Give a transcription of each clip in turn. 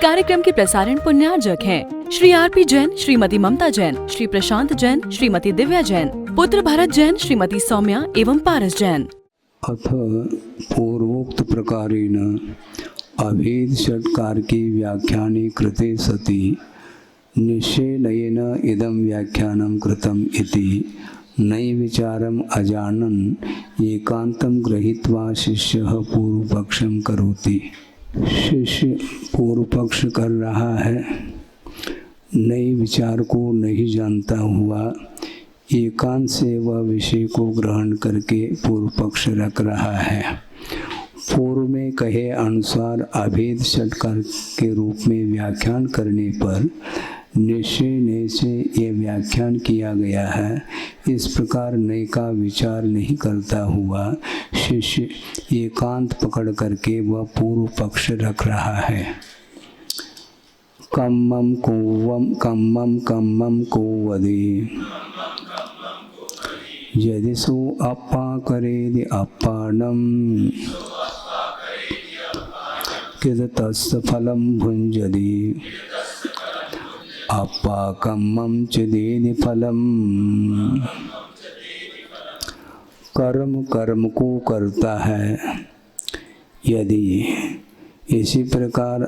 कार्यक्रम के प्रसारण पुण्यार्जक हैं श्री आरपी जैन, श्रीमती ममता जैन, श्री प्रशांत जैन, श्रीमती दिव्या जैन, पुत्र भरत जैन, श्रीमती सौम्या एवं पारस जैन। अथ पूर्वोक्त प्रकारेण अभेद षट्कार की व्याख्याने कृते सति निश्चयेन इदं व्याख्यानं कृतम् इति नैविचारम् अजानन् एकान्तं गृहीत्वा शिष्यः पूर्वपक्षं करोति। शिष्य पूर्व पक्ष कर रहा है, नए विचार को नहीं जानता हुआ एकांत से वह विषय को ग्रहण करके पूर्व पक्ष रख रहा है। पूर्व में कहे अनुसार अभेद षट्कार के रूप में व्याख्यान करने पर निश्चय से ये व्याख्यान किया गया है। इस प्रकार नए का विचार नहीं करता हुआ शिष्य एकांत पकड़ करके वह पूर्व पक्ष रख रहा है। कम्मम को वदे यदि सो अपा करेदि अपानम किद तस्य फलम भुंजति अपाकम्मं चेदेदि फलम। कर्म कर्म को करता है, यदि इसी प्रकार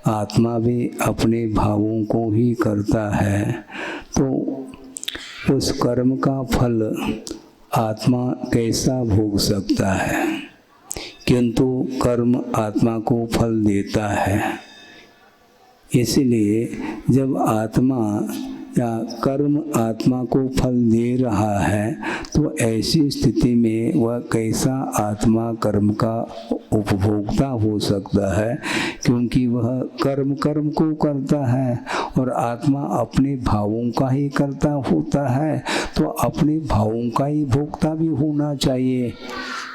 आत्मा भी अपने भावों को ही करता है तो उस कर्म का फल आत्मा कैसा भोग सकता है? किंतु कर्म आत्मा को फल देता है। इसलिए जब आत्मा या कर्म आत्मा को फल दे रहा है तो ऐसी स्थिति में वह कैसा आत्मा कर्म का उपभोक्ता हो सकता है, क्योंकि वह कर्म कर्म को करता है और आत्मा अपने भावों का ही करता होता है, तो अपने भावों का ही भोक्ता भी होना चाहिए।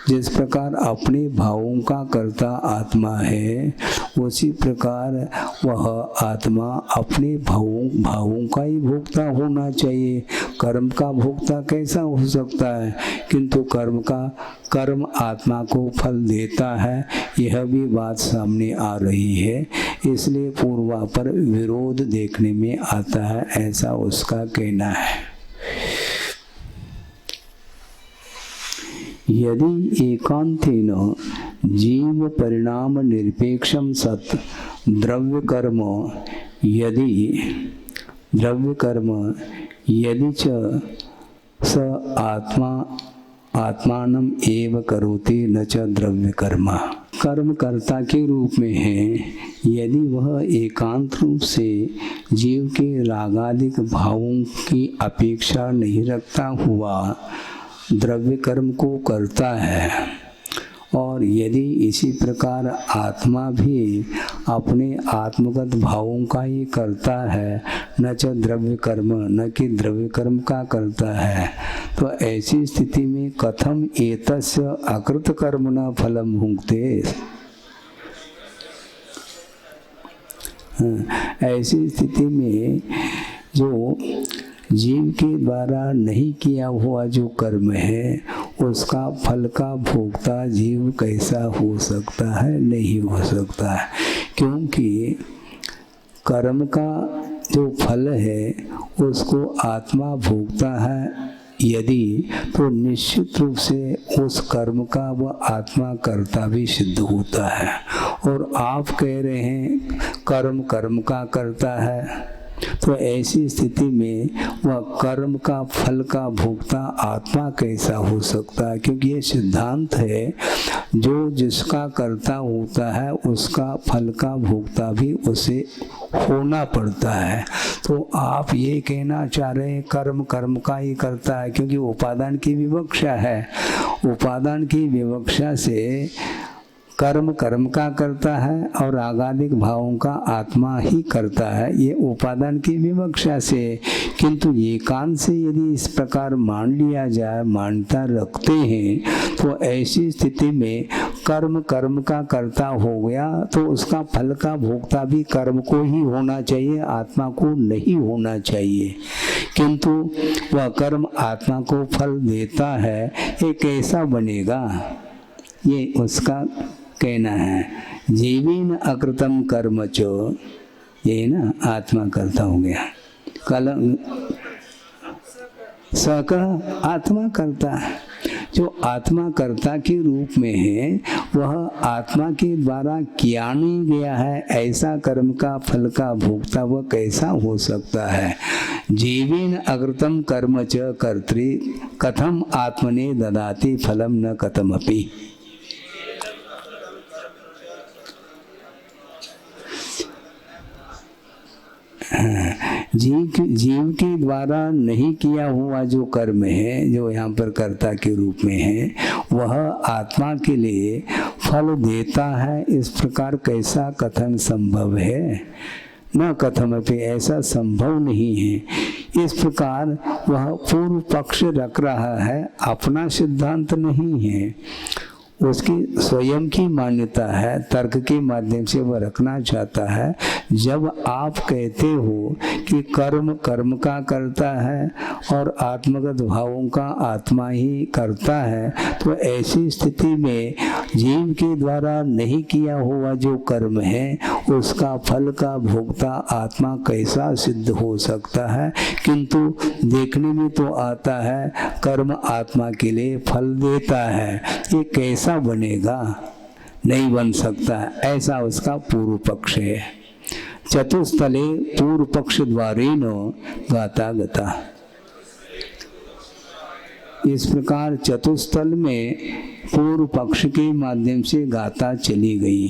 जिस प्रकार अपने भावों का कर्ता आत्मा है, उसी प्रकार वह आत्मा अपने भावों का ही भोक्ता होना चाहिए। कर्म का भोक्ता कैसा हो सकता है? किंतु कर्म आत्मा को फल देता है, यह भी बात सामने आ रही है। इसलिए पूर्वापर विरोध देखने में आता है, ऐसा उसका कहना है। यदि एकांतेन जीव परिणाम निरपेक्षम सत् द्रव्य कर्म यदि च स आत्मानम एव करोति न च द्रव्य कर्म। कर्म कर्ता के रूप में है, यदि वह एकांत रूप से जीव के रागादिक भावों की अपेक्षा नहीं रखता हुआ द्रव्य कर्म को करता है, और यदि इसी प्रकार आत्मा भी अपने आत्मगत भावों का ही करता है, न च द्रव्य कर्म, न कि द्रव्य कर्म का करता है, तो ऐसी स्थिति में कथम एतस्य अकृत कर्म न फलम भुंक्ते। ऐसी स्थिति में जो जीव के द्वारा नहीं किया हुआ जो कर्म है, उसका फल का भोक्ता जीव कैसा हो सकता है? नहीं हो सकता है, क्योंकि कर्म का जो फल है उसको आत्मा भोगता है यदि, तो निश्चित रूप से उस कर्म का वह आत्मा कर्ता भी सिद्ध होता है। और आप कह रहे हैं कर्म कर्म का करता है, तो ऐसी स्थिति में वह कर्म का फल का भोक्ता आत्मा कैसा हो सकता है? क्योंकि ये सिद्धांत है, जो जिसका कर्ता होता है उसका फल का भोक्ता भी उसे होना पड़ता है। तो आप ये कहना चाह रहे हैं कर्म कर्म का ही करता है, क्योंकि उपादान की विवक्षा है। उपादान की विवक्षा से कर्म कर्म का करता है और आगादिक भावों का आत्मा ही करता है, ये उपादान की विवक्षा से। किंतु एकांत से यदि इस प्रकार मान लिया जाए, मान्यता रखते हैं, तो ऐसी स्थिति में कर्म कर्म का कर्ता हो गया, तो उसका फल का भोक्ता भी कर्म को ही होना चाहिए, आत्मा को नहीं होना चाहिए। किंतु वह कर्म आत्मा को फल देता है, ये कैसा बनेगा? ये उसका कहना है। जीवेन अकृतम कर्म च, ये ना आत्मा कर्ता हो गया। कल सकः आत्मा कर्ता, जो आत्मा कर्ता के रूप में है वह आत्मा के द्वारा किया नहीं गया है, ऐसा कर्म का फल का भोक्ता वह कैसा हो सकता है। जीवेन अकृतम कर्म च कर्तृ कथम आत्मने ददाति फलम न कथमपि। जीव के द्वारा नहीं किया हुआ जो कर्म है, जो यहाँ पर कर्ता के रूप में है, वह आत्मा के लिए फल देता है, इस प्रकार कैसा कथन संभव है। न कथमपि, ऐसा संभव नहीं है। इस प्रकार वह पूर्व पक्ष रख रहा है, अपना सिद्धांत नहीं है, उसकी स्वयं की मान्यता है, तर्क के माध्यम से वह रखना चाहता है। जब आप कहते हो कि कर्म कर्म का करता है और आत्मगत भावों का आत्मा ही करता है, तो ऐसी स्थिति में जीव के द्वारा नहीं किया हुआ जो कर्म है उसका फल का भोक्ता आत्मा कैसा सिद्ध हो सकता है। किंतु देखने में तो आता है कर्म आत्मा के लिए फल देता है, ये कैसा बनेगा, नहीं बन सकता, ऐसा उसका पूर्व पक्ष है। चतुस्थले पूर्व पक्ष द्वारेण गाता गता, इस प्रकार चतुस्थल में पूर्व पक्ष के माध्यम से गाता चली गई।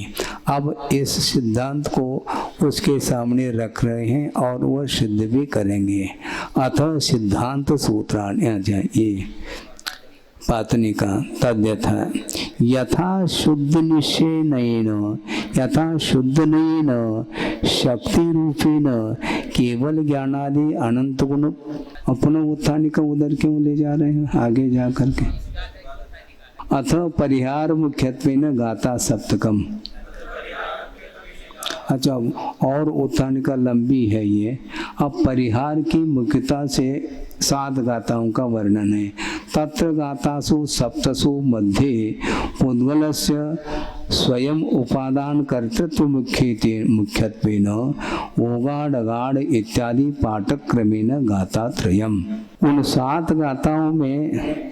अब इस सिद्धांत को उसके सामने रख रहे हैं और वह सिद्ध भी करेंगे। अतः सिद्धांत सूत्राणि, ये पातनिका तद्यथा यथा शुद्ध निश्चयेन यथा शुद्ध नयेन शक्ति रूपेण केवल ज्ञानादि अनंत गुण। अपना उत्थानिका उधर क्यों ले जा रहे हैं आगे जा करके। अथ परिहार मुख्यत्वेन गाता सप्तकम। अच्छा, और उत्थानिका लंबी है ये। अब परिहार की मुख्यता से 7 गाताओं का वर्णन है। तत्र गातासु सप्तसु मध्ये पुद्गलस्य स्वयं उपादान कर्तृत्व मुख्यत्वेन ओगाडगाड इत्यादि पाठक क्रमेण गाता त्रयम्। उन 7 गाताओं में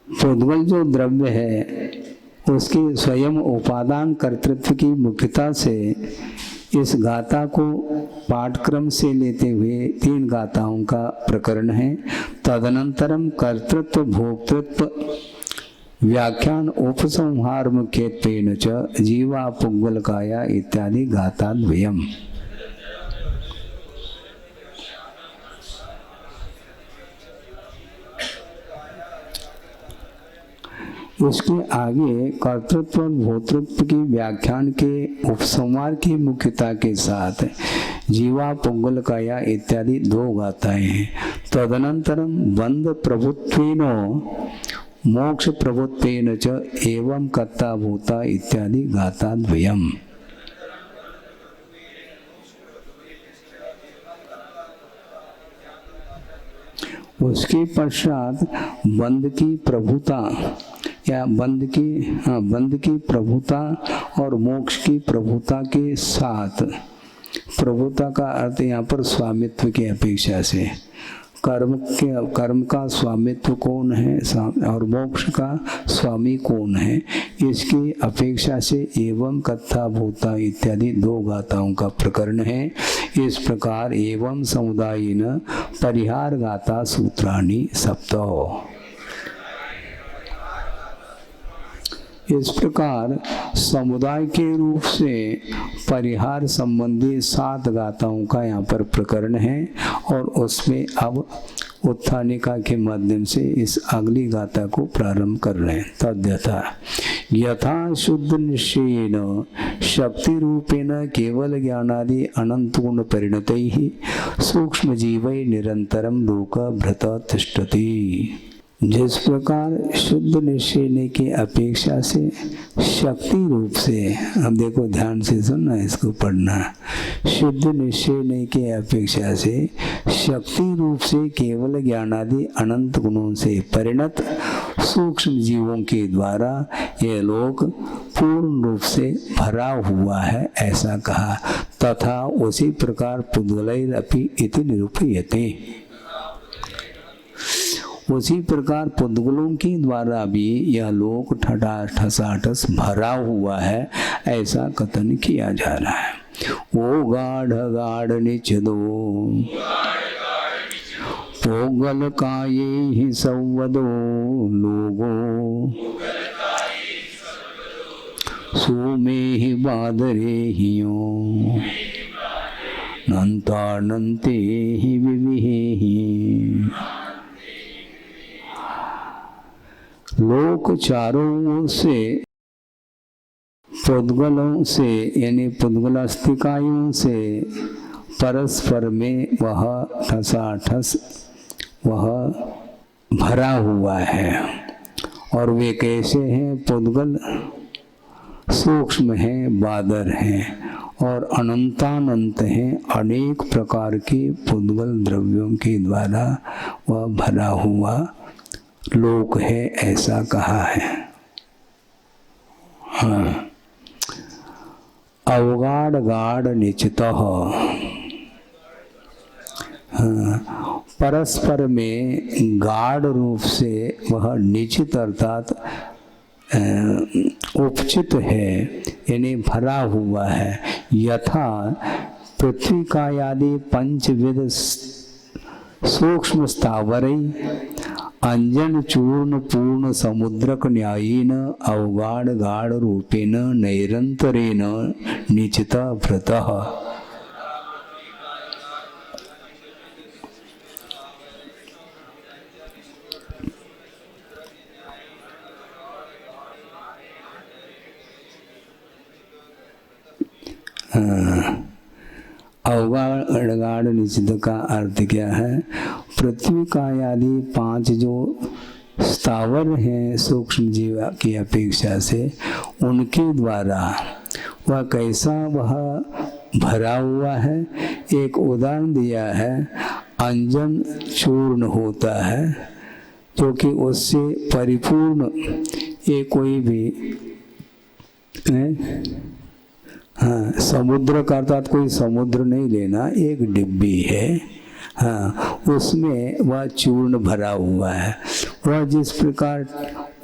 पुद्गल जो द्रव्य है उसके स्वयं उपादान कर्तृत्व की मुख्यता से इस गाथा को पाठक्रम से लेते हुए 3 गाथाओं का प्रकरण है। तदनंतरम कर्तृत्व भोक्तृत्व व्याख्यान उपसंहार मुख्यत्वेन च जीवा पुग्गलकाया इत्यादि गाथा द्वयम्। उसके आगे कर्तृत्व और भोक्तृत्व की व्याख्यान के उपसंहार की मुख्यता के साथ जीवा पुग्गलकाया इत्यादि 2 गाथाएं हैं। तदनंतरम बंध प्रभुत्वेन मोक्ष प्रभुत्वेन च एवं कर्ता भूता इत्यादि गाथा द्वयम्। उसके पश्चात बंध की प्रभुता या बंध की प्रभुता और मोक्ष की प्रभुता के साथ, प्रभुता का अर्थ यहाँ पर स्वामित्व की अपेक्षा से, कर्म का स्वामित्व कौन है और मोक्ष का स्वामी कौन है, इसकी अपेक्षा से एवं कथा भूता इत्यादि 2 गाथाओं का प्रकरण है। इस प्रकार एवं समुदायेन परिहार गाथा सूत्राणि सप्त। इस प्रकार समुदाय के रूप से परिहार संबंधी 7 गाथाओं का यहाँ पर प्रकरण है और उसमें अब उत्थानिका के माध्यम से इस अगली गाथा को प्रारंभ कर रहे हैं। तद्यथा यथा शुद्ध निश्चयेन शक्ति रूपेण केवल ज्ञानादि अनंत गुण परिणतैः सूक्ष्म जीवै निरंतरम लोक भृत तिष्ठति। जिस प्रकार शुद्ध निश्चय की अपेक्षा से शक्ति रूप से, अब देखो ध्यान से सुनना, इसको पढ़ना, शुद्ध निश्चय की अपेक्षा से शक्ति रूप से केवल ज्ञानादि अनंत गुणों से परिणत सूक्ष्म जीवों के द्वारा यह लोक पूर्ण रूप से भरा हुआ है, ऐसा कहा। तथा उसी प्रकार पुद्गलैरपि इति निरूपयते, उसी प्रकार पुद्गलों के द्वारा भी यह लोक ठसाठस भरा हुआ है, ऐसा कथन किया जा रहा है। ओ गाढ़ गाढ़ निचदो पोगल काये ही संवदो लोगो सोमे ही बादरे हियो नंतानंते ही विविहे ही। लोक चारों ओर से पुद्गलों से यानी पुद्गलास्तिकायों से परस्पर में वह ठसाठस वह भरा हुआ है। और वे कैसे हैं? पुद्गल सूक्ष्म हैं, बादर हैं और अनंतानंत हैं। अनेक प्रकार के पुद्गल द्रव्यों के द्वारा वह भरा हुआ लोक है, ऐसा कहा है। हाँ। अवगाढ़ गाढ़ निचितः, हाँ, परस्पर में गाढ़ रूप से वह निश्चित अर्थात उपचित है, यानी भरा हुआ है। यथा पृथ्वी का आदि पंचविध सूक्ष्म स्थावरै अंजन चूर्ण पूर्ण समुद्रक न्यायेन अवगाढ़ गाढ़ रूपेण नैरंतरेण निचित भृतः। अवगाढ़ निश्चित का अर्थ क्या है? पृथ्वी का आदि 5 जो स्थावर हैं सूक्ष्म जीव की अपेक्षा से, उनके द्वारा वह कैसा वह भरा हुआ है। एक उदाहरण दिया है, अंजन चूर्ण होता है जो कि उससे परिपूर्ण ये कोई भी हाँ, समुद्र का अर्थात कोई समुद्र नहीं लेना, एक डिब्बी है, हाँ, उसमें वह चूर्ण भरा हुआ है। वह जिस प्रकार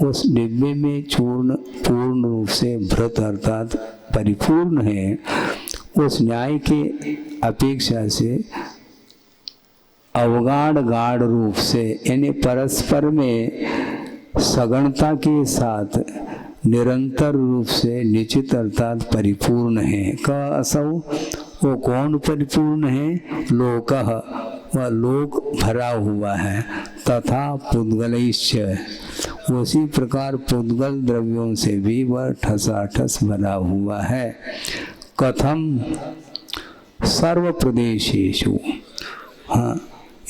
उस डिब्बे में चूर्ण पूर्ण रूप से भृत अर्थात परिपूर्ण है, उस न्याय के अपेक्षा से अवगाढ़ गाढ़ रूप से यानी परस्पर में सगुणता के साथ निरंतर रूप से निश्चित अर्थात परिपूर्ण है। का असौ, वो कौन परिपूर्ण है? लोकः, वह लोक भरा हुआ है। तथा पुद्गलैश्च, उसी प्रकार पुद्गल द्रव्यों से भी वह ठसाठस भरा हुआ है। कथम सर्व प्रदेशेषु, हाँ,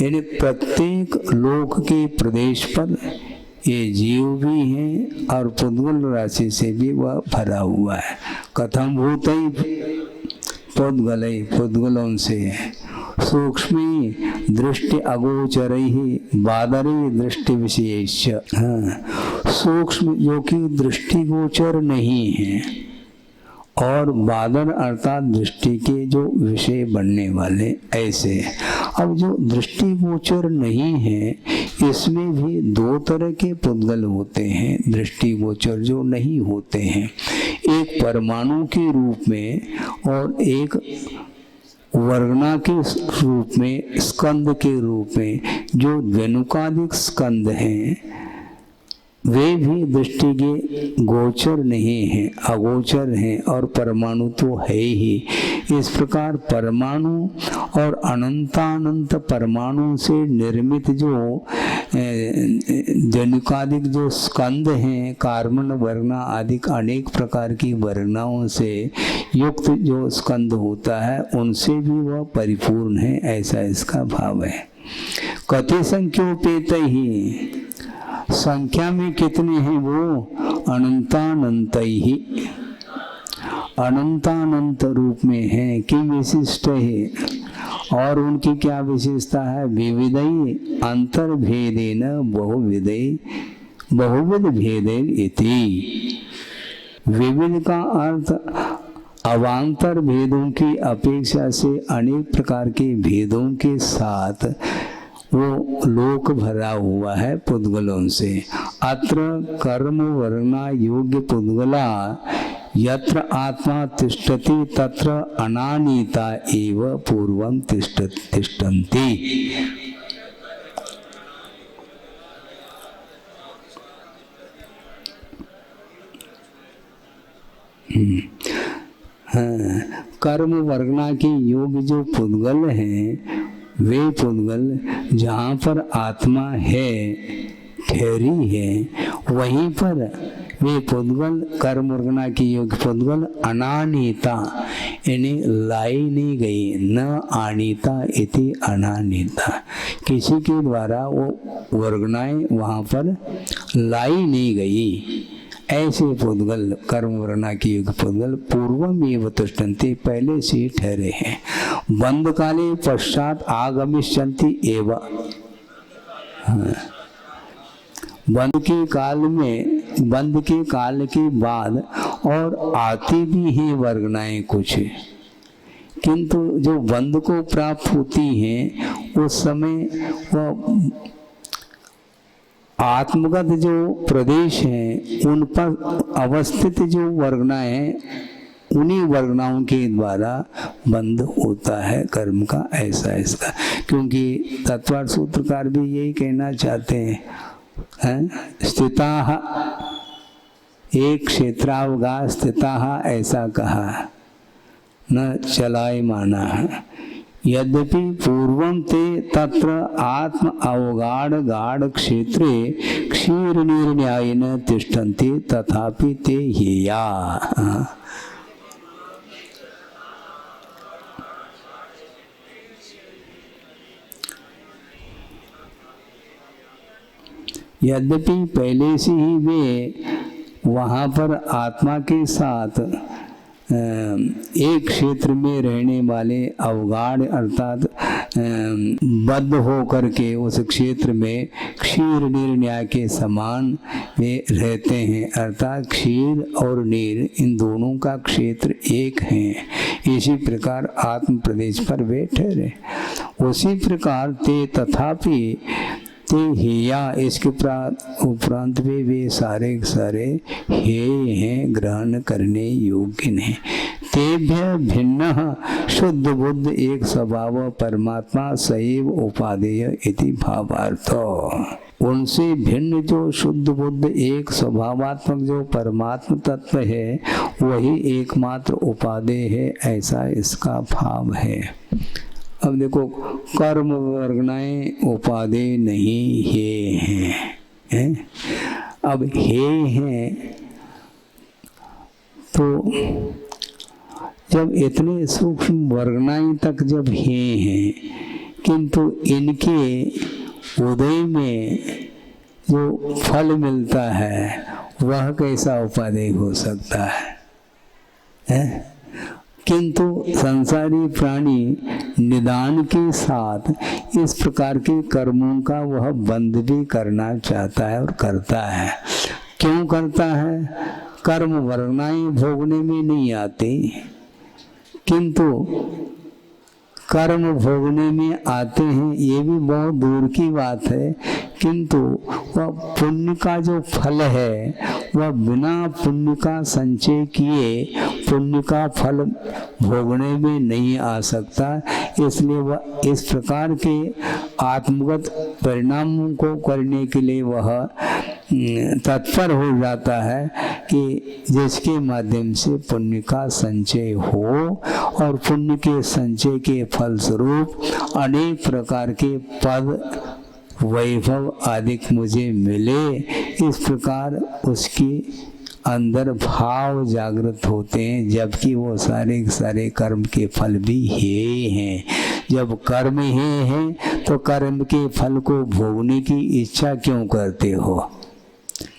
यानी प्रत्येक लोक के प्रदेश पर ये जीव भी हैं और पुद्गल राशि से भी वह भरा हुआ है। कथम भूतै पुद्गलै, पुद्गलों से सूक्ष्मी दृष्टि अगोचरैहि बादरी दृष्टि विशेष, हाँ, सूक्ष्म जो कि दृष्टि गोचर नहीं है और बादर अर्थात दृष्टि के जो विषय बनने वाले ऐसे। अब जो दृष्टि गोचर नहीं है, इसमें भी 2 तरह के पुद्गल होते हैं दृष्टि गोचर जो नहीं होते हैं। एक परमाणु के रूप में और एक वर्गना के रूप में, स्कंद के रूप में। जो द्वेनुकादिक स्कंद हैं वे भी दृष्टि के गोचर नहीं हैं, अगोचर हैं, और परमाणु तो है ही। इस प्रकार परमाणु और अनंतानंत परमाणु से निर्मित जो जनुकादिक जो स्कंद हैं, कार्बन वर्णा आदि अनेक प्रकार की वर्णाओं से युक्त जो स्कंद होता है, उनसे भी वह परिपूर्ण है, ऐसा इसका भाव है। कति संख्योपेत ही, संख्या में कितने हैं वो? अनंतानंत ही, अनंतानंत रूप में है कि विशिष्ट है। और उनकी क्या विशेषता है? विविधई अंतर्भेदेन बहुविधई बहुविध भेदेन इति। विविध का अर्थ अवान्तर भेदों की अपेक्षा से अनेक प्रकार के भेदों के साथ वो लोक भरा हुआ है पुद्गलों से। अत्र कर्म वर्णा योग्य पुद्गला यत्र आत्मा तिष्ठति तत्र अनानीता एव पूर्वं तिष्ठन्ति। कर्म वर्गना के योग जो पुद्गल हैं वे पुद्गल जहाँ पर आत्मा है ठहरी है वहीं पर वे पुद्गल कर्म वर्गना की योग पुद्गल अनानीता इन्हें लाई नहीं गई। न आनीता इति अनानीता, किसी के द्वारा वो वर्गनाएं वहाँ पर लाई नहीं गई। ऐसे पुद्गल कर्म वर्णा की युग पुद्गल पूर्वम एव तिष्ठन्ति, पहले से ठहरे हैं। बंद काले पश्चात आगमिष्यन्ति एव, बंद के काल के बाद और आती भी हैं वर्गनाएं कुछ, किंतु जो बंद को प्राप्त होती हैं उस समय वह आत्मगत जो प्रदेश हैं उन पर अवस्थित जो वर्गनाएं हैं उन्हीं वर्गनाओं के द्वारा बंद होता है कर्म का। ऐसा इसका, क्योंकि तत्वार्थ सूत्रकार भी यही कहना चाहते हैं, स्थिताः एक क्षेत्रावगा स्थिताः, ऐसा कहा, न चलायमाना। यद्यपि पूर्वं ते तत्र आत्म अवगाढ़ गाढ़ क्षेत्रे क्षीर निर्न्यायेन तिष्ठन्ति तथापि ते हेया। यद्यपि पहले से ही वे वहाँ पर आत्मा के साथ एक क्षेत्र में रहने वाले अवगाढ़ अर्थात बद्ध हो करके उस क्षेत्र में क्षीर नीर न्याय के समान वे रहते हैं, अर्थात क्षीर और नीर इन दोनों का क्षेत्र एक है। इसी प्रकार आत्म प्रदेश पर वे ठहरे। उसी प्रकार ते तथापि ते हेया, इसके उपरांत भी वे सारे सारे हे हैं, ग्रहण करने योग्य नहीं। तेभ्य भिन्न शुद्ध बुद्ध एक स्वभाव परमात्मा सैव उपादेय इति भावार्थ। उनसे भिन्न जो शुद्ध बुद्ध एक स्वभावात्मक जो परमात्म तत्व है वही एकमात्र उपादेय है, ऐसा इसका भाव है। अब देखो, कर्म वर्गनाएं उपादेय नहीं है? अब हे हैं तो जब इतने सूक्ष्म वर्गनाएं तक जब हे हैं, किंतु इनके उदय में जो फल मिलता है वह कैसा उपादेय हो सकता है? किंतु संसारी प्राणी निदान के साथ इस प्रकार के कर्मों का वह बंद भी करना चाहता है और करता है। क्यों करता है? कर्म वर्गनाएं भोगने में नहीं आती, किंतु कर्म भोगने में आते हैं, ये भी बहुत दूर की बात है। किंतु वह पुण्य का जो फल है वह बिना पुण्य का संचय किए पुण्य का फल भोगने में नहीं आ सकता। इसलिए वह इस प्रकार के आत्मगत परिणामों को करने के लिए वह तत्पर हो जाता है कि जिसके माध्यम से पुण्य का संचय हो और पुण्य के संचय के फलस्वरूप अनेक प्रकार के पद वैभव आदि मुझे मिले। इस प्रकार उसके अंदर भाव जागृत होते हैं, जबकि वो सारे सारे कर्म के फल भी हे हैं। जब कर्म हे हैं तो कर्म के फल को भोगने की इच्छा क्यों करते हो?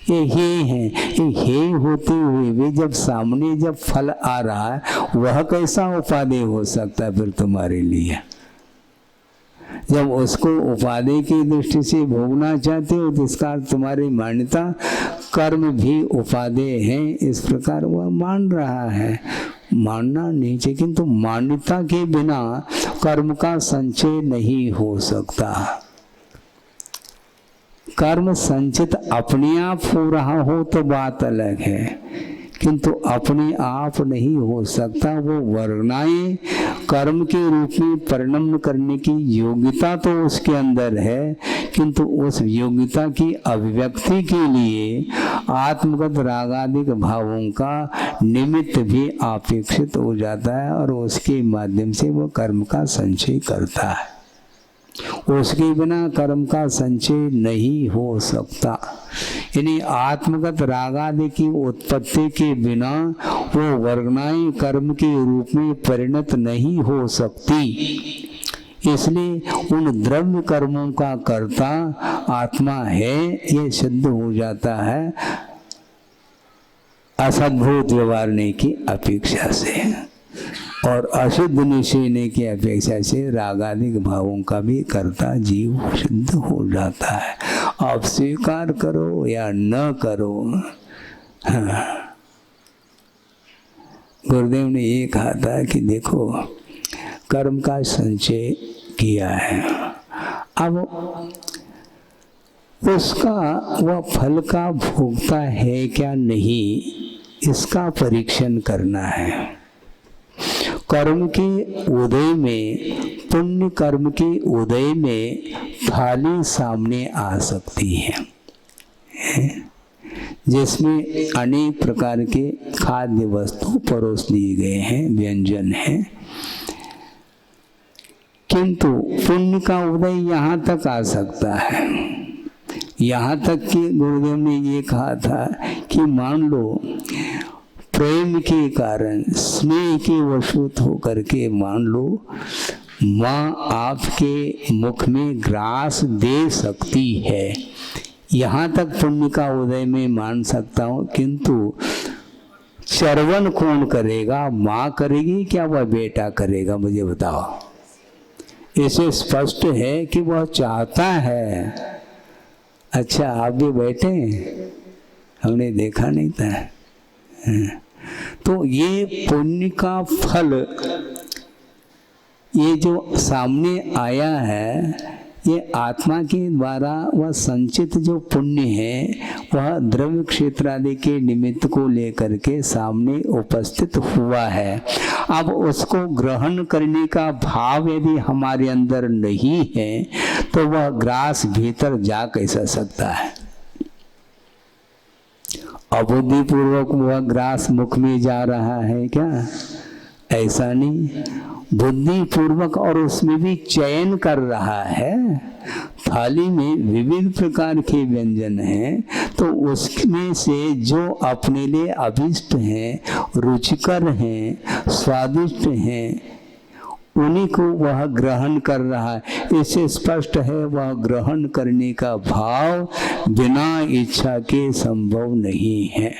ये हे हैं, ये हे होते हुए भी जब सामने जब फल आ रहा है वह कैसा उपादेय हो सकता है फिर तुम्हारे लिए? जब उसको उपाधि की दृष्टि से भोगना चाहते हो तो इसका तुम्हारी मान्यता कर्म भी उपाधि है, इस प्रकार वह मान रहा है। मानना नहीं चाहिए, किंतु मान्यता के बिना कर्म का संचय नहीं हो सकता। कर्म संचित अपने आप हो रहा हो तो बात अलग है, किंतु अपने आप नहीं हो सकता। वो वर्णाएं कर्म के रूप में परिणम करने की योग्यता तो उसके अंदर है, किंतु उस योग्यता की अभिव्यक्ति के लिए आत्मगत रागादिक भावों का निमित्त भी अपेक्षित हो जाता है और उसके माध्यम से वो कर्म का संचय करता है। उसके बिना कर्म का संचय नहीं हो सकता। यानी आत्मगत रागादि की उत्पत्ति के बिना वो वर्गनाएं कर्म के रूप में परिणत नहीं हो सकती। इसलिए उन द्रव्य कर्मों का कर्ता आत्मा है, ये सिद्ध हो जाता है असद्भूत व्यवहारने की अपेक्षा से, और अशुद्ध निश्चय की अपेक्षा से रागादिक भावों का भी कर्ता जीव सिद्ध हो जाता है। आप स्वीकार करो या न करो। हाँ। गुरुदेव ने ये कहा था कि देखो कर्म का संचय किया है, अब उसका वह फल का भोगता है क्या नहीं, इसका परीक्षण करना है। कर्म के उदय में, पुण्य कर्म के उदय में थाली सामने आ सकती है जिसमें अनेक प्रकार के खाद्य वस्तु परोस दिए गए हैं, व्यंजन हैं, किंतु पुण्य का उदय यहाँ तक आ सकता है। यहाँ तक कि गुरुदेव ने ये कहा था कि मान लो प्रेम के कारण स्नेह के वशूत होकर के मान लो माँ आपके मुख में ग्रास दे सकती है, यहाँ तक पुण्य का उदय में मान सकता हूँ, किंतु चरवन कौन करेगा? माँ करेगी क्या वह बेटा करेगा? मुझे बताओ। इसे स्पष्ट है कि वह चाहता है। अच्छा आप भी बैठे, हमने देखा नहीं था। तो ये पुण्य का फल, ये जो सामने आया है, ये आत्मा के द्वारा वह संचित जो पुण्य है वह द्रव्य क्षेत्र आदि के निमित्त को लेकर के सामने उपस्थित हुआ है। अब उसको ग्रहण करने का भाव यदि हमारे अंदर नहीं है तो वह ग्रास भीतर जा कैसा सकता है? अबुद्धि पूर्वक वह ग्रास मुख में जा रहा है क्या? ऐसा नहीं, बुद्धि पूर्वक और उसमें भी चयन कर रहा है। थाली में विविध प्रकार के व्यंजन हैं, तो उसमें से जो अपने लिए अभिष्ट हैं, रुचिकर हैं, स्वादिष्ट हैं, उन्हीं को वह ग्रहण कर रहा है। इससे स्पष्ट है वह ग्रहण करने का भाव बिना इच्छा के संभव नहीं है।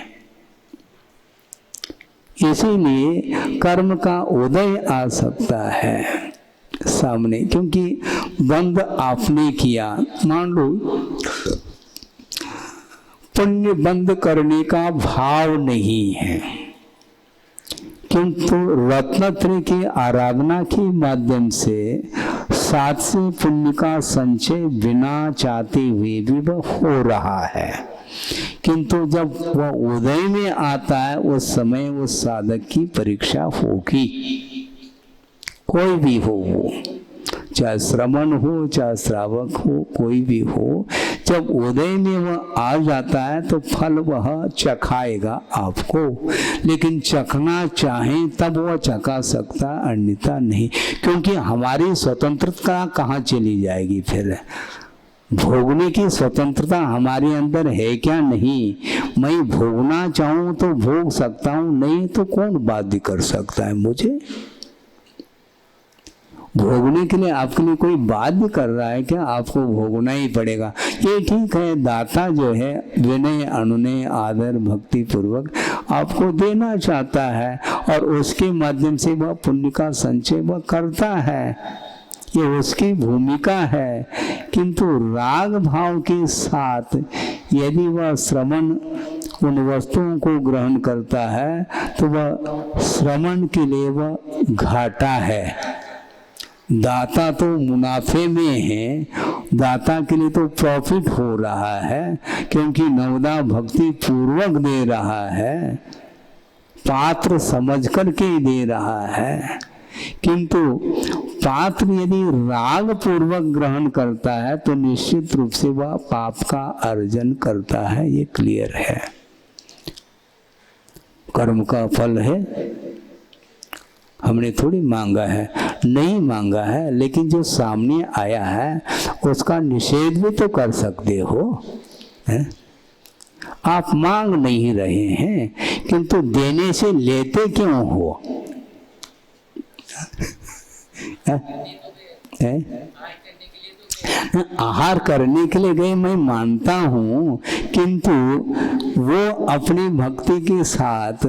इसीलिए कर्म का उदय आ सकता है सामने, क्योंकि बंद आपने किया। मान लो पुण्य बंद करने का भाव नहीं है, किंतु रत्नत्रय की आराधना के माध्यम से साथ से पुण्य का संचय बिना चाहते हुए भी वह हो रहा है। किंतु जब वह उदय में आता है उस समय उस साधक की परीक्षा होगी, कोई भी हो वो, चाहे श्रमण हो चाहे श्रावक हो, कोई भी हो, जब उदय में वह आ जाता है तो फल वह चखाएगा आपको। लेकिन चखना चाहे तब वह चखा सकता, अन्यथा नहीं, क्योंकि हमारी स्वतंत्रता कहाँ चली जाएगी? फिर भोगने की स्वतंत्रता हमारे अंदर है क्या? नहीं। मैं भोगना चाहूं तो भोग सकता हूं, नहीं तो कौन बाध्य कर सकता है मुझे? भोगने के लिए आपके लिए कोई बाध्य कर रहा है क्या? आपको भोगना ही पड़ेगा। ये ठीक है, दाता जो है विनय अनुनय आदर भक्ति पूर्वक आपको देना चाहता है और उसके माध्यम से वह पुण्य का संचय वह करता है। ये उसकी भूमिका है। किंतु राग भाव के साथ यदि वह श्रवण उन वस्तुओं को ग्रहण करता है तो वह श्रवण के लिए वह घाटा है। दाता तो मुनाफे में है, दाता के लिए तो प्रॉफिट हो रहा है, क्योंकि नवदा भक्ति पूर्वक दे रहा है, पात्र समझ करके दे रहा है। किंतु पात्र यदि राग पूर्वक ग्रहण करता है तो निश्चित रूप से वह पाप का अर्जन करता है, ये क्लियर है। कर्म का फल है, हमने थोड़ी मांगा है, नहीं मांगा है, लेकिन जो सामने आया है उसका निषेध भी तो कर सकते हो, है? आप मांग नहीं रहे हैं, किंतु देने से लेते क्यों हो? आहार करने के लिए गए, मैं मानता हूँ, किंतु वो अपनी भक्ति के साथ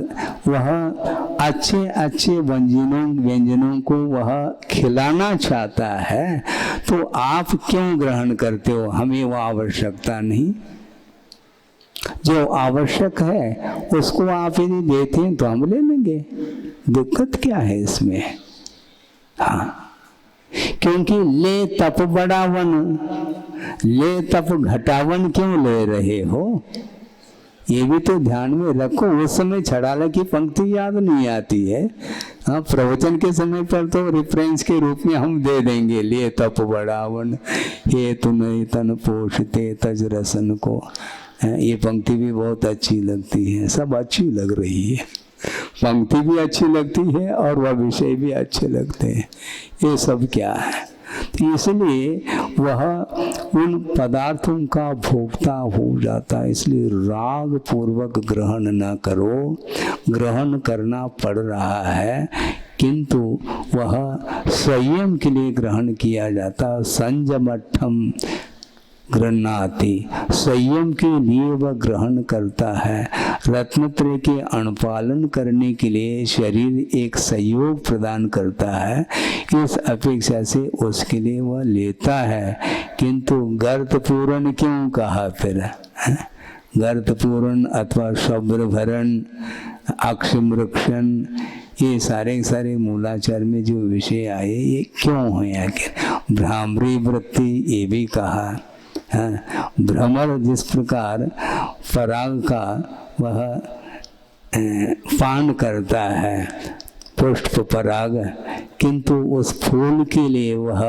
वह अच्छे अच्छे व्यंजनों को वह खिलाना चाहता है, तो आप क्यों ग्रहण करते हो? हमें वो आवश्यकता नहीं। जो आवश्यक है उसको आप यदि देते हैं तो हम ले लेंगे, दिक्कत क्या है इसमें? हाँ, क्योंकि ले तप बढ़ावन, ले तप घटावन क्यों ले रहे हो? ये भी तो ध्यान में रखो। उस समय छड़ाला की पंक्ति याद नहीं आती है, हाँ, प्रवचन के समय पर तो रेफरेंस के रूप में हम दे देंगे, ले तप बढ़ावन हे तुम तन पोषते तज रसन को। ये पंक्ति भी बहुत अच्छी लगती है, सब अच्छी लग रही है, पंक्ति भी अच्छी लगती है और वह विषय भी अच्छे लगते हैं। ये सब क्या है? इसलिए वह उन पदार्थों का भोक्ता हो जाता है। इसलिए राग पूर्वक ग्रहण न करो, ग्रहण करना पड़ रहा है, किंतु वह संयम के लिए ग्रहण किया जाता। संयमठम गृह्णाति, संयम के लिए वह ग्रहण करता है। रत्नत्रय के अनुपालन करने के लिए शरीर एक सहयोग प्रदान करता है, इस अपेक्षा से उसके लिए वह लेता है। किंतु गर्त पूरण क्यों कहा फिर? गर्त पूरण अथवा शब्द भरण, अक्षमृक्षण, ये सारे मूलाचार में जो विषय आए ये क्यों है आखिर? भ्रामरी वृत्ति ये भी कहा। हाँ, भ्रमर जिस प्रकार पराग का वह पान करता है, पुष्प पराग, किंतु उस फूल के लिए वह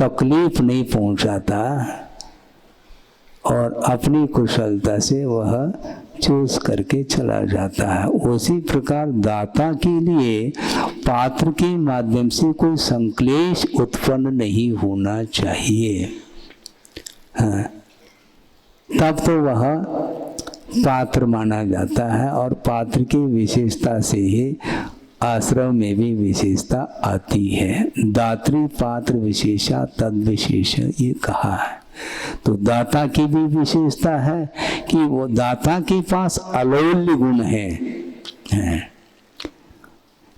तकलीफ नहीं पहुंचाता और अपनी कुशलता से वह चूस करके चला जाता है। उसी प्रकार दाता के लिए पात्र के माध्यम से कोई संक्लेश उत्पन्न नहीं होना चाहिए। हाँ, तब तो वह पात्र माना जाता है और पात्र की विशेषता से ही आश्रम में भी विशेषता आती है। दात्री पात्र विशेषा तद विशेष ये कहा है। तो दाता की भी विशेषता है कि वो दाता के पास अलौल्य गुण है।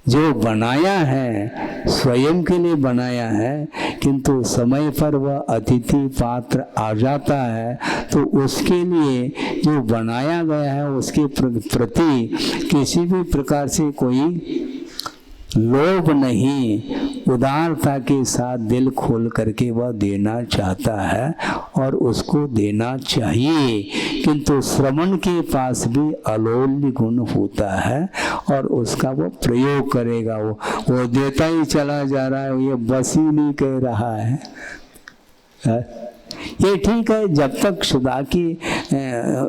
जो बनाया है स्वयं के लिए बनाया है, किंतु समय पर वह अतिथि पात्र आ जाता है तो उसके लिए जो बनाया गया है उसके प्रति किसी भी प्रकार से कोई लोभ नहीं, उदारता के साथ दिल खोल करके वह देना चाहता है और उसको देना चाहिए। किंतु श्रवण के पास भी अलौल्य गुण होता है और उसका वो प्रयोग करेगा। वो देता ही चला जा रहा है, ये बस ही नहीं कह रहा है। ये ठीक है, जब तक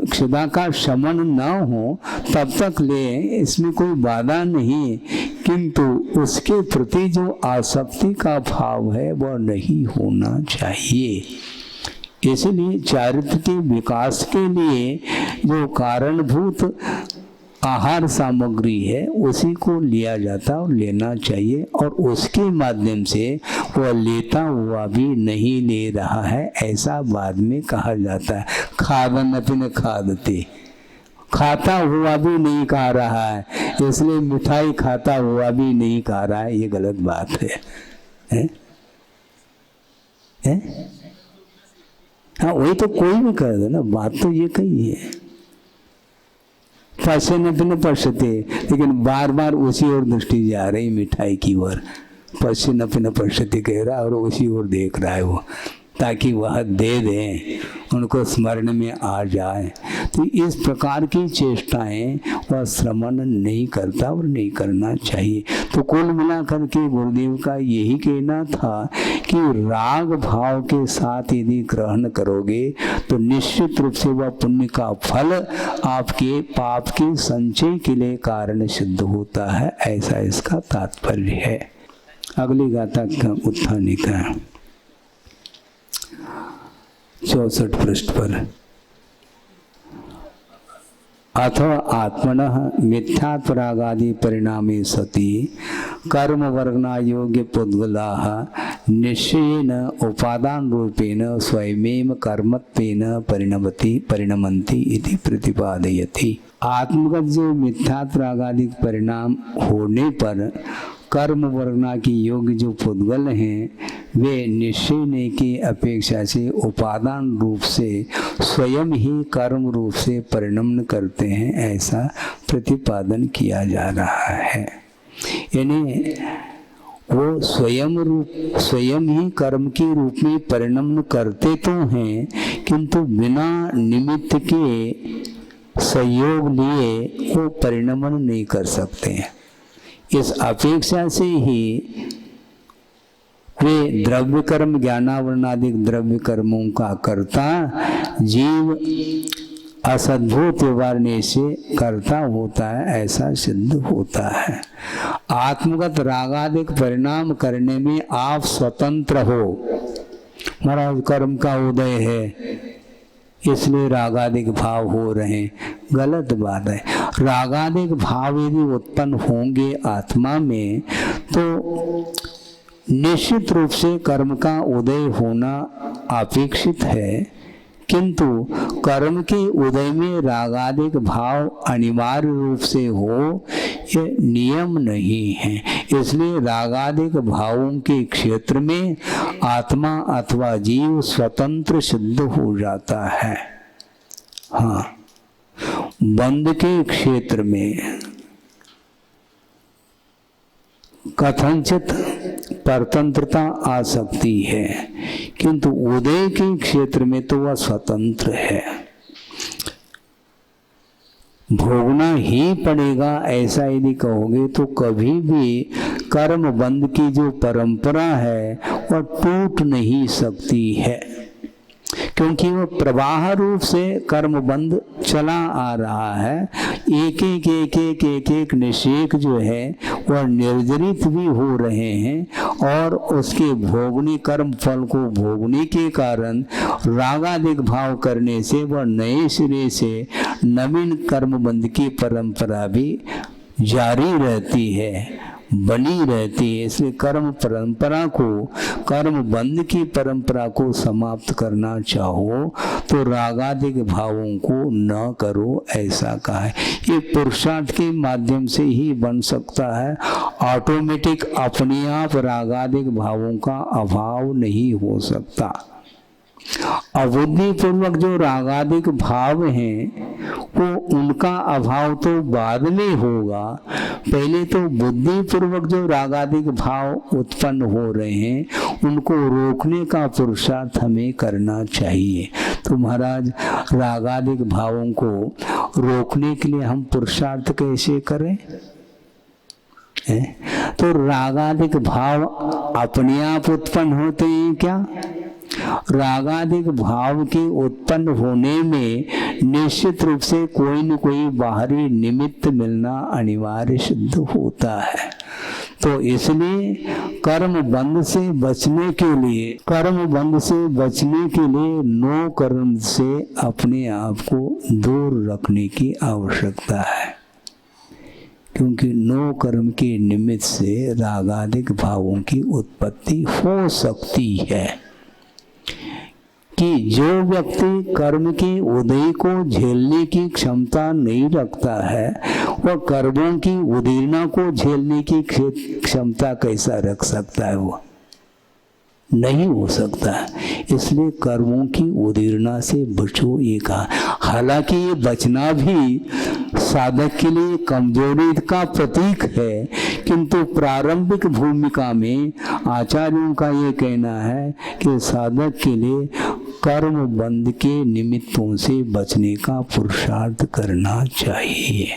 क्षुधा का शमन न हो तब तक ले, इसमें कोई बाधा नहीं, किंतु उसके प्रति जो आसक्ति का भाव है वह नहीं होना चाहिए। इसलिए चारित्र के विकास के लिए जो कारणभूत आहार सामग्री है उसी को लिया जाता और लेना चाहिए, और उसके माध्यम से वह लेता हुआ भी नहीं ले रहा है ऐसा बाद में कहा जाता है। खादन अपने खादते, खाता हुआ भी नहीं खा रहा है, इसलिए मिठाई खाता हुआ भी नहीं खा रहा है, ये गलत बात है। है? हाँ, वही तो कोई भी कर दे ना, बात तो ये कही है। पश्चिम न पश्यते, लेकिन बार बार उसी ओर दृष्टि जा रही, मिठाई की ओर। पश्चिम न पश्यते कह रहा और उसी ओर देख रहा है वो, ताकि वह दे दें, उनको स्मरण में आ जाए। तो इस प्रकार की चेष्टाएं वह श्रवण नहीं करता और नहीं करना चाहिए। तो कुल मिलाकर के गुरुदेव का यही कहना था कि राग भाव के साथ यदि ग्रहण करोगे तो निश्चित रूप से वह पुण्य का फल आपके पाप के संचय के लिए कारण सिद्ध होता है। ऐसा इसका तात्पर्य है। अगली गाथा का उत्थान का 64 पृष्ठ पर, अथवा आत्मनः मिथ्यात्वरागादि परिणामे सति कर्म वर्गना योग्य पुद्गलाः निश्चयेन उपादान रूपेण स्वयमेव कर्मत्वेन परिणमन्ति इति प्रतिपादयति। आत्मगत जो मिथ्यात्वरागादि परिणाम होने पर कर्म वर्गना की योग्य जो पुद्गल हैं वे निश्चय की अपेक्षा से उपादान रूप से स्वयं ही कर्म रूप से परिणमन करते हैं, ऐसा प्रतिपादन किया जा रहा है। यानी वो स्वयं ही कर्म के रूप में परिणमन करते तो हैं, किंतु बिना निमित्त के सहयोग लिए वो परिणमन नहीं कर सकते हैं। इस अपेक्षा से ही वे द्रव्य कर्म ज्ञानावरणादिक द्रव्य कर्मों का कर्ता जीव असद्भूत व्यवहारने से कर्ता होता है, ऐसा सिद्ध होता है। आत्मगत रागादिक परिणाम करने में आप स्वतंत्र हो। महाराज कर्म का उदय है इसलिए रागादिक भाव हो रहे हैं, गलत बात है। रागादिक भाव यदि उत्पन्न होंगे आत्मा में तो निश्चित रूप से कर्म का उदय होना अपेक्षित है, किंतु कर्म के उदय में रागादिक भाव अनिवार्य रूप से हो ये नियम नहीं है। इसलिए रागादिक भावों के क्षेत्र में आत्मा अथवा जीव स्वतंत्र सिद्ध हो जाता है। हाँ, बंध के क्षेत्र में कथनचित परतंत्रता आ सकती है, किंतु उदय के क्षेत्र में तो वह स्वतंत्र है, भोगना ही पड़ेगा। ऐसा यदि कहोगे तो कभी भी कर्म बंध की जो परंपरा है वह टूट नहीं सकती है, क्योंकि वह प्रवाह रूप से कर्म बंध चला आ रहा है। एक निषेक जो है वह निर्जरित भी हो रहे हैं और उसके भोगने कर्म फल को भोगने के कारण रागादिक भाव करने से वह नए सिरे से नवीन कर्म बंध की परंपरा भी जारी रहती है, बनी रहती है। इसलिए कर्म परंपरा को, कर्म बंध की परंपरा को समाप्त करना चाहो तो रागादिक भावों को न करो, ऐसा कहा है। ये पुरुषार्थ के माध्यम से ही बन सकता है। ऑटोमेटिक अपने आप रागादिक भावों का अभाव नहीं हो सकता। अबुद्धि पूर्वक जो रागादिक भाव हैं वो उनका अभाव तो बाद में होगा, पहले तो बुद्धि पूर्वक जो रागादिक भाव उत्पन्न हो रहे हैं उनको रोकने का पुरुषार्थ हमें करना चाहिए। तो महाराज रागादिक भावों को रोकने के लिए हम पुरुषार्थ कैसे करें? तो रागादिक भाव अपने आप उत्पन्न होते हैं क्या? रागादिक भाव के उत्पन्न होने में निश्चित रूप से कोई न कोई बाहरी निमित्त मिलना अनिवार्य सिद्ध होता है। तो इसलिए कर्म बंध से बचने के लिए नो कर्म से अपने आप को दूर रखने की आवश्यकता है, क्योंकि नो कर्म के निमित्त से रागादिक भावों की उत्पत्ति हो सकती है। कि जो व्यक्ति कर्म के उदय को झेलने की क्षमता नहीं रखता है वह कर्मों की उदीर्णा को झेलने की क्षमता कैसा रख सकता है? वो नहीं हो सकता। इसलिए कर्मों की उदीर्णा से बचो ये कहा। हालांकि ये बचना भी साधक के लिए कमजोरी का प्रतीक है, किंतु प्रारंभिक भूमिका में आचार्यों का ये कहना है कि साधक के लिए कर्म बंध के निमित्तों से बचने का पुरुषार्थ करना चाहिए।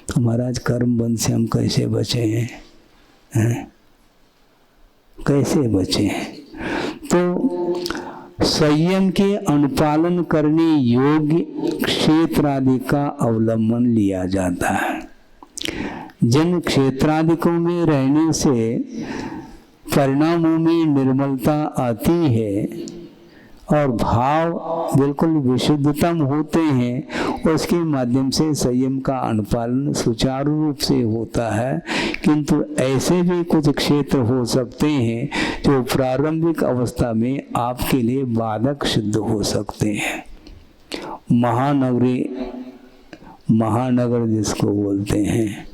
तो महाराज कर्म बंध से हम कैसे बचे हैं? कैसे बचे? तो संयम के अनुपालन करने योग्य क्षेत्र आदि का अवलंबन लिया जाता है। जिन क्षेत्रादिकों में रहने से परिणामों में निर्मलता आती है और भाव बिल्कुल विशुद्धतम होते हैं, उसके माध्यम से संयम का अनुपालन सुचारू रूप से होता है। किंतु ऐसे भी कुछ क्षेत्र हो सकते हैं जो प्रारंभिक अवस्था में आपके लिए बाधक सिद्ध हो सकते हैं। महानगर जिसको बोलते हैं,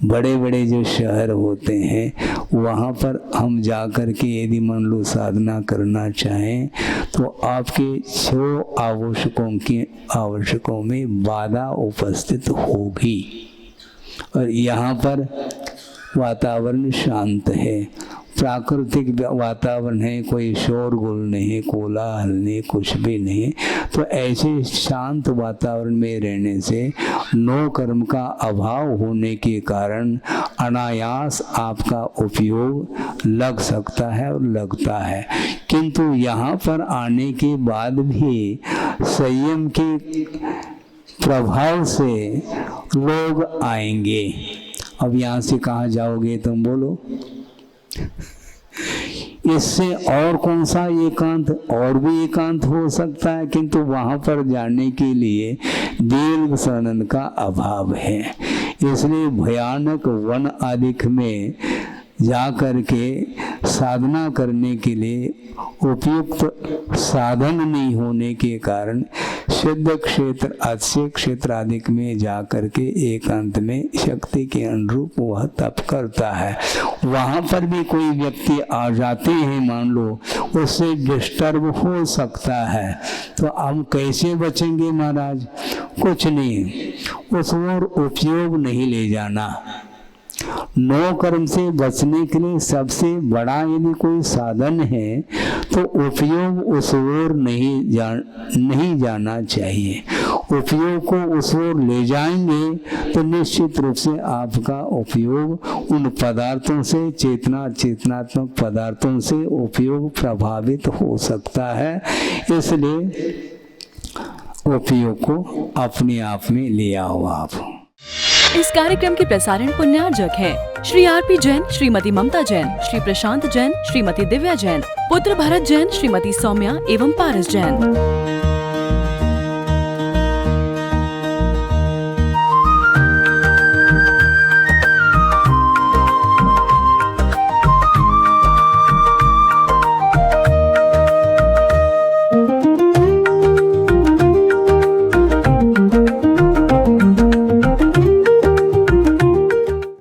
बड़े बड़े जो शहर होते हैं, वहाँ पर हम जाकर के यदि मान लो साधना करना चाहें तो आपके 6 आवश्यकों में बाधा उपस्थित होगी। और यहाँ पर वातावरण शांत है, प्राकृतिक वातावरण है, कोई शोरगुल नहीं, कोलाहल नहीं, कुछ भी नहीं। तो ऐसे शांत वातावरण में रहने से नो कर्म का अभाव होने के कारण अनायास आपका उपयोग लग सकता है और लगता है। किंतु यहाँ पर आने के बाद भी संयम के प्रभाव से लोग आएंगे। अब यहाँ से कहाँ जाओगे तुम बोलो? इससे और कौन सा एकांत? और भी एकांत हो सकता है, किंतु वहां पर जाने के लिए दीर्घ शरण का अभाव है। इसलिए भयानक वन आदि में जा करके साधना करने के लिए उपयुक्त साधन नहीं होने के कारण सिद्ध क्षेत्र, अच्छे क्षेत्र आदि में जा करके एकांत में शक्ति के अनुरूप वह तप करता है। वहाँ पर भी कोई व्यक्ति आ जाते हैं, मान लो, उससे डिस्टर्ब हो सकता है। तो हम कैसे बचेंगे महाराज? कुछ नहीं, उस ओर उपयोग नहीं ले जाना। नो कर्म से बचने के लिए सबसे बड़ा यदि कोई साधन है तो उपयोग उस ओर नहीं जाना चाहिए। उपयोग को उस ओर ले जाएंगे तो निश्चित रूप से आपका उपयोग उन पदार्थों से, चेतनात्मक पदार्थों से उपयोग प्रभावित हो सकता है। इसलिए उपयोग को अपने आप में ले आओ आप। इस कार्यक्रम के प्रसारण पुण्यार्जक है श्री आरपी जैन, श्रीमती ममता जैन, श्री प्रशांत जैन, श्रीमती दिव्या जैन, पुत्र भरत जैन, श्रीमती सौम्या एवं पारस जैन।